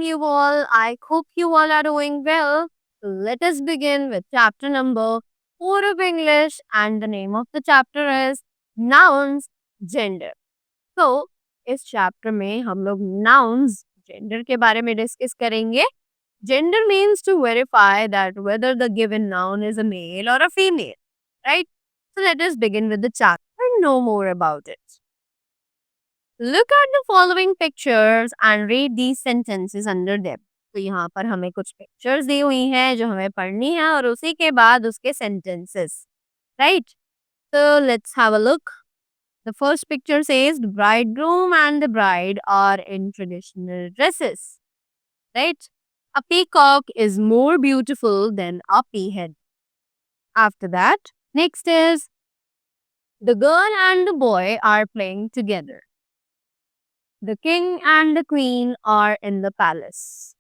you all. I hope you all are doing well. Let us begin with chapter number 4 of English, and the name of the chapter is Nouns Gender. So, इस chapter में हम लोग nouns gender के बारे में discuss करेंगे. Gender means to verify that whether the given noun is a male or a female, right? So let us begin with the chapter and know more about it. Look at the following pictures and read these sentences under them. तो यहाँ पर हमें कुछ pictures दी हुई हैं जो हमें पढ़नी है और उसी के बाद उसके sentences, right? So let's have a look. The first picture says the bridegroom and the bride are in traditional dresses, right? A peacock is more beautiful than a peahen. After that, next is the girl and the boy are playing together. The king and the queen are in the palace.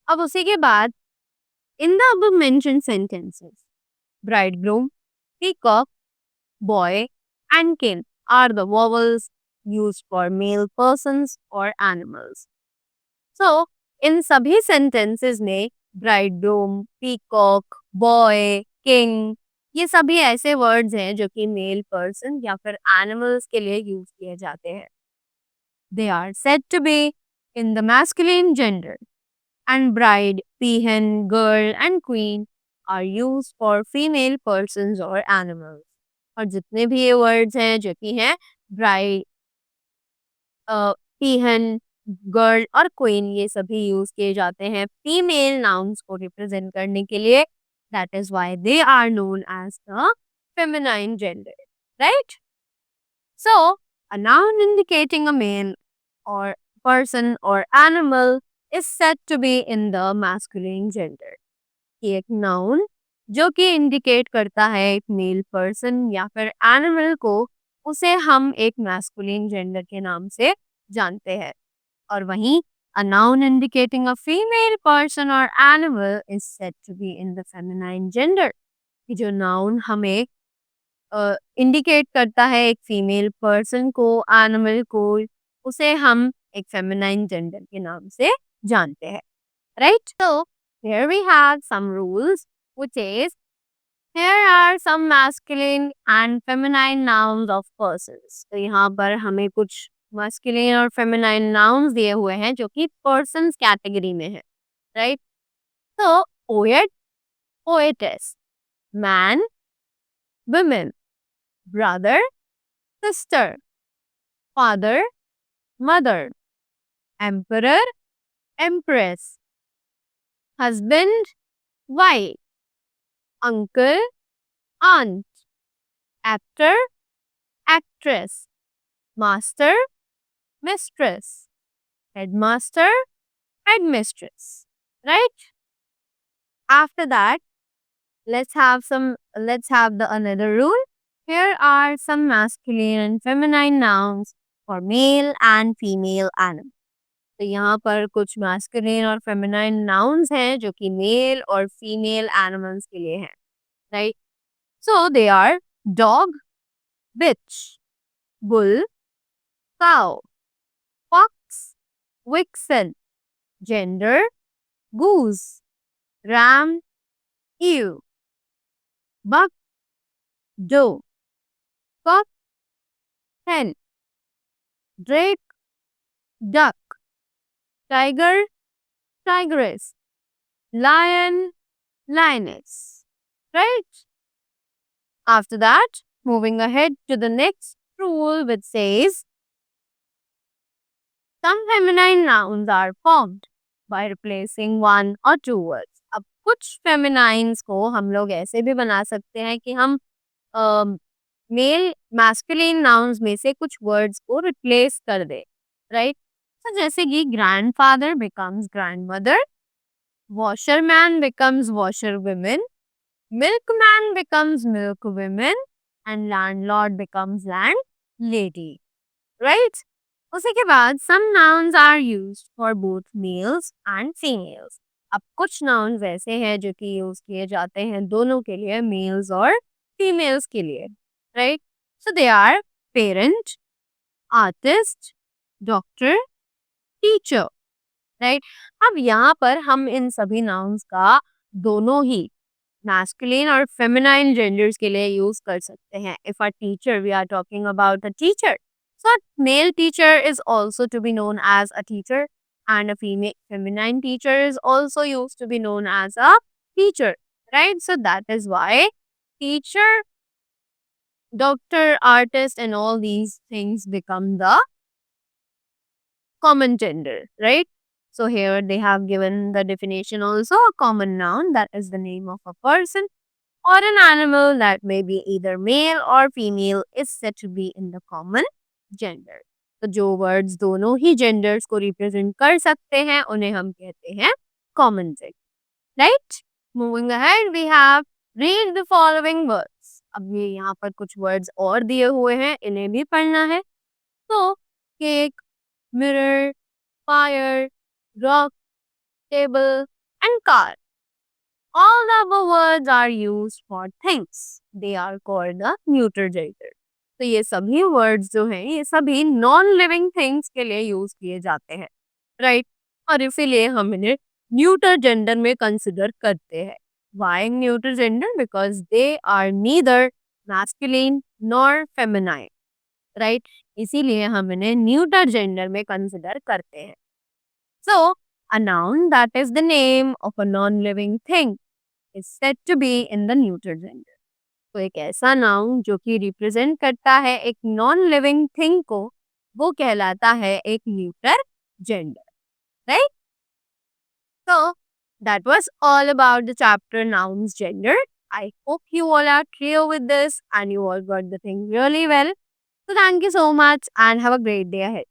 अब उसी के बाद in the above mentioned sentences, bridegroom, peacock, boy and king are the vowels used for male persons or animals. So, इन सभी sentences में bridegroom, peacock, boy, king ये सभी ऐसे words हैं जो कि male person या फिर animals के लिए use किए जाते हैं. They are said to be in the masculine gender, and bride, peahen, girl and queen are used for female persons or animals. और जितने भी ये words हैं जो कि हैं bride, peahen, गर्ल और क्वीन ये सभी यूज किए जाते हैं फीमेल नाउन्स को रिप्रेजेंट करने के लिए. That is why they are known as the feminine gender, right? So a noun indicating a male or person or animal is said to be in the masculine gender. कि एक noun जो कि indicate करता है एक male person या फिर animal को उसे हम एक मैस्कुलिन जेंडर के नाम से जानते हैं. और वहीं a noun indicating a female person or animal is said to be in the feminine gender. कि जो noun हमें इंडिकेट करता है एक फीमेल पर्सन को, एनिमल को, उसे हम एक फेमिनाइन जेंडर के नाम से जानते हैं, right? So here we have some rules, which is here are some masculine and feminine nouns of persons. तो यहाँ पर हमें कुछ masculine और feminine nouns दिए हुए हैं जो कि persons कैटेगरी में है, राइट? तो poet, poetess, man, women, brother, sister, father, mother, emperor, empress, husband, wife, uncle, aunt, actor, actress, master, mistress, headmaster, headmistress, right? After that, let's have the another rule. Here are some masculine and feminine nouns for male and female animals. तो यहाँ पर कुछ masculine और feminine nouns हैं जो कि male और female animals के लिए हैं, right? So they are dog, bitch, bull, cow, fox, vixen, gender, goose, ram, ewe, buck, doe, cock, hen, drake, duck, tiger, tigress, lion, lioness, right? After that, moving ahead to the next rule, which says some feminine nouns are formed by replacing one or two words. अब कुछ feminines को हम लोग ऐसे भी बना सकते हैं कि हम मेल मैस्कुलिन नाउन्स में से कुछ वर्ड्स को रिप्लेस कर दे, राइट? तो जैसे कि grandfather becomes grandmother, washerman becomes washerwoman, milkman becomes milkwoman and landlord becomes landlady, right? उसी के बाद some nouns are used for both males and females. अब कुछ नाउन्स ऐसे हैं जो कि यूज किए जाते हैं दोनों के लिए, मेल्स और फीमेल्स के लिए, right? So they are parent, artist, doctor, teacher, right. अब यहाँ पर हम इन सभी नाउन्स का दोनों ही मैस्कुलिन और फेमिनाइन जेंडर्स के लिए यूज कर सकते हैं। If a teacher, we are talking about a teacher, so male teacher is also to be known as a teacher and a female feminine teacher is also used to be known as a teacher, right. So that is why teacher, doctor, artist, and all these things become the common gender, right? So here they have given the definition also. A common noun, that is the name of a person or an animal that may be either male or female, is said to be in the common gender. तो जो words दोनों ही genders को represent कर सकते हैं उन्हें हम कहते हैं common gender, right? Moving ahead, we have read the following words. अब ये यहाँ पर कुछ words और दिए हुए हैं, इन्हें भी पढ़ना है। तो cake, mirror, fire, rock, table, and car. All the above words are used for things. They are called the neuter gender. तो ये सभी words जो हैं ये सभी नॉन लिविंग थिंग्स के लिए यूज किए जाते हैं, राइट। और इसीलिए हम इन्हें न्यूटर जेंडर में कंसिडर करते हैं। Why neuter gender? Because they are neither masculine nor feminine, right. इसीलिए हम इन्हें न्यूटर जेंडर में कंसिडर करते हैं। सो a noun that is the name of a non-living thing is said to be in the neuter gender. तो एक ऐसा noun जो कि रिप्रेजेंट करता है एक नॉन लिविंग थिंग को, वो कहलाता है एक neuter gender, right. So that was all about the chapter nouns gender. I hope you all are clear with this and you all got the thing really well. So thank you so much and have a great day ahead.